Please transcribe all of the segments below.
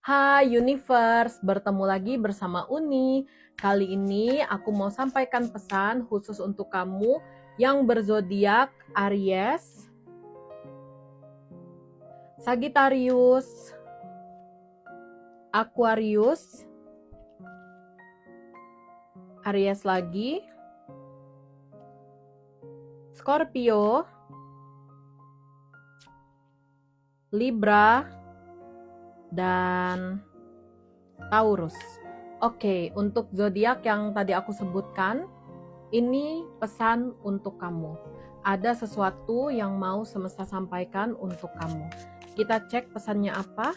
Hai Universe, bertemu lagi bersama Uni. Kali ini aku mau sampaikan pesan khusus untuk kamu yang berzodiak Aries, Sagittarius, Aquarius, Aries lagi, Scorpio, Libra, dan Taurus. Oke, untuk zodiak yang tadi aku sebutkan, ini pesan untuk kamu. Ada sesuatu yang mau semesta sampaikan untuk kamu. Kita cek pesannya apa.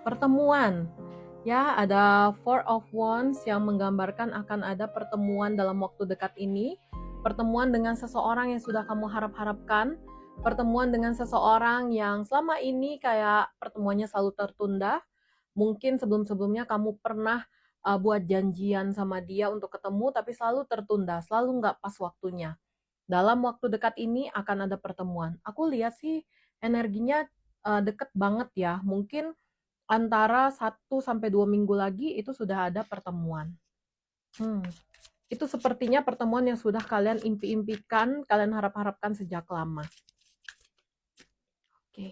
Pertemuan. Ya, ada Four of Wands yang menggambarkan akan ada pertemuan dalam waktu dekat ini. Pertemuan dengan seseorang yang sudah kamu harap-harapkan. Pertemuan dengan seseorang yang selama ini kayak pertemuannya selalu tertunda. Mungkin sebelum-sebelumnya kamu pernah buat janjian sama dia untuk ketemu, tapi selalu tertunda, selalu nggak pas waktunya. Dalam waktu dekat ini akan ada pertemuan. Aku lihat sih energinya deket banget ya. Mungkin antara 1 sampai 2 minggu lagi itu sudah ada pertemuan. Itu sepertinya pertemuan yang sudah kalian impi-impikan, kalian harap-harapkan sejak lama. Oke.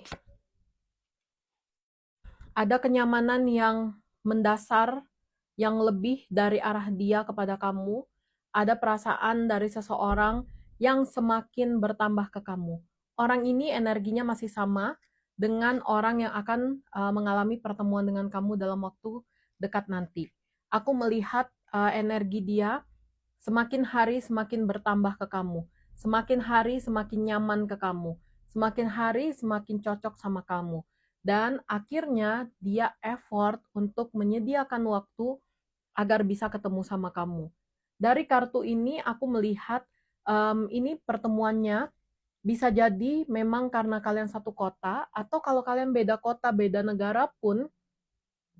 Ada kenyamanan yang mendasar, yang lebih dari arah dia kepada kamu. Ada perasaan dari seseorang yang semakin bertambah ke kamu. Orang ini energinya masih sama dengan orang yang akan mengalami pertemuan dengan kamu dalam waktu dekat nanti. Aku melihat energi dia semakin hari semakin bertambah ke kamu. Semakin hari semakin nyaman ke kamu. Semakin hari semakin cocok sama kamu. Dan akhirnya dia effort untuk menyediakan waktu agar bisa ketemu sama kamu. Dari kartu ini aku melihat ini pertemuannya bisa jadi memang karena kalian satu kota, atau kalau kalian beda kota, beda negara pun,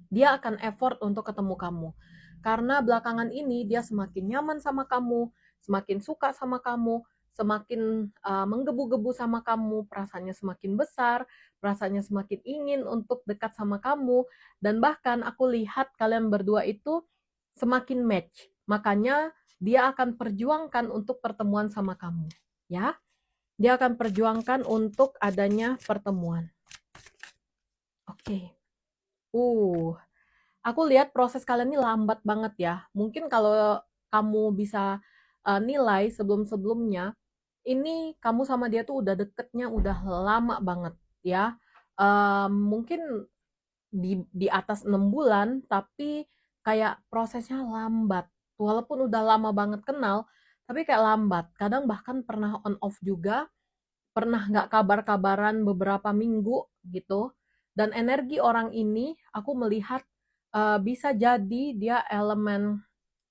dia akan effort untuk ketemu kamu. Karena belakangan ini dia semakin nyaman sama kamu, semakin suka sama kamu, semakin menggebu-gebu sama kamu, perasaannya semakin besar, perasaannya semakin ingin untuk dekat sama kamu, dan bahkan aku lihat kalian berdua itu semakin match. Makanya dia akan perjuangkan untuk pertemuan sama kamu, ya. Dia akan perjuangkan untuk adanya pertemuan. Oke. Aku lihat proses kalian ini lambat banget ya. Mungkin kalau kamu bisa nilai sebelum-sebelumnya, ini kamu sama dia tuh udah deketnya udah lama banget ya. Mungkin di atas 6 bulan, tapi kayak prosesnya lambat. Walaupun udah lama banget kenal, tapi kayak lambat. Kadang bahkan pernah on off juga, pernah nggak kabar-kabaran beberapa minggu gitu. Dan energi orang ini aku melihat bisa jadi dia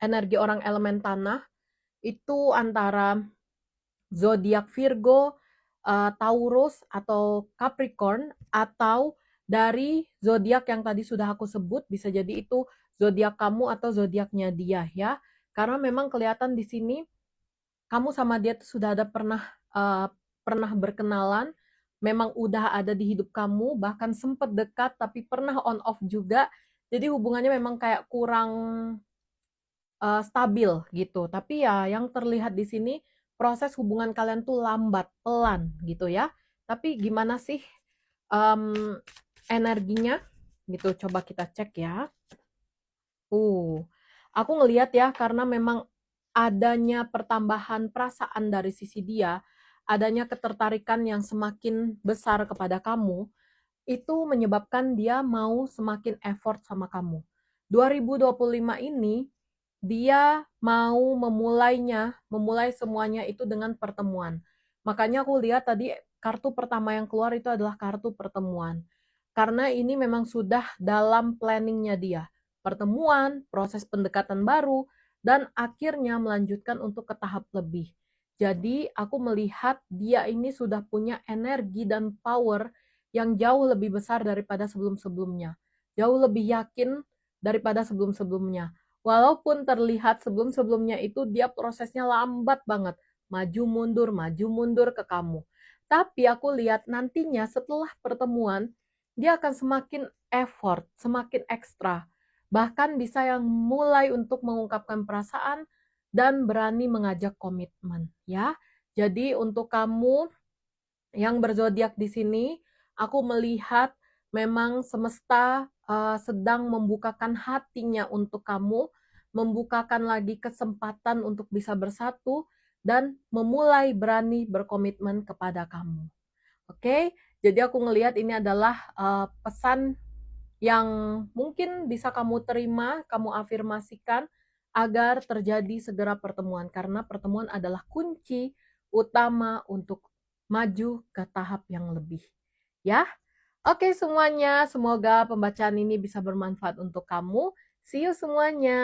energi orang elemen tanah itu antara zodiak Virgo, Taurus atau Capricorn, atau dari zodiak yang tadi sudah aku sebut, bisa jadi itu zodiak kamu atau zodiaknya dia ya. Karena memang kelihatan di sini kamu sama dia tuh sudah ada pernah berkenalan, memang udah ada di hidup kamu, bahkan sempet dekat tapi pernah on off juga. Jadi hubungannya memang kayak kurang stabil gitu. Tapi ya yang terlihat di sini proses hubungan kalian tuh lambat, pelan gitu ya. Tapi gimana sih um, energinya gitu? Coba kita cek ya. Aku ngelihat ya karena memang adanya pertambahan perasaan dari sisi dia, adanya ketertarikan yang semakin besar kepada kamu, itu menyebabkan dia mau semakin effort sama kamu. 2025 ini dia mau memulai semuanya itu dengan pertemuan. Makanya aku lihat tadi kartu pertama yang keluar itu adalah kartu pertemuan. Karena ini memang sudah dalam planningnya dia. Pertemuan, proses pendekatan baru, dan akhirnya melanjutkan untuk ke tahap lebih. Jadi aku melihat dia ini sudah punya energi dan power yang jauh lebih besar daripada sebelum-sebelumnya. Jauh lebih yakin daripada sebelum-sebelumnya. Walaupun terlihat sebelum-sebelumnya itu dia prosesnya lambat banget. Maju mundur ke kamu. Tapi aku lihat nantinya setelah pertemuan, dia akan semakin effort, semakin ekstra. Bahkan bisa yang mulai untuk mengungkapkan perasaan dan berani mengajak komitmen, ya. Jadi untuk kamu yang berzodiak di sini, aku melihat memang semesta sedang membukakan hatinya untuk kamu, membukakan lagi kesempatan untuk bisa bersatu dan memulai berani berkomitmen kepada kamu. Oke, jadi aku ngelihat ini adalah pesan yang mungkin bisa kamu terima, kamu afirmasikan agar terjadi segera pertemuan karena pertemuan adalah kunci utama untuk maju ke tahap yang lebih. Ya. Oke semuanya, semoga pembacaan ini bisa bermanfaat untuk kamu. See you semuanya.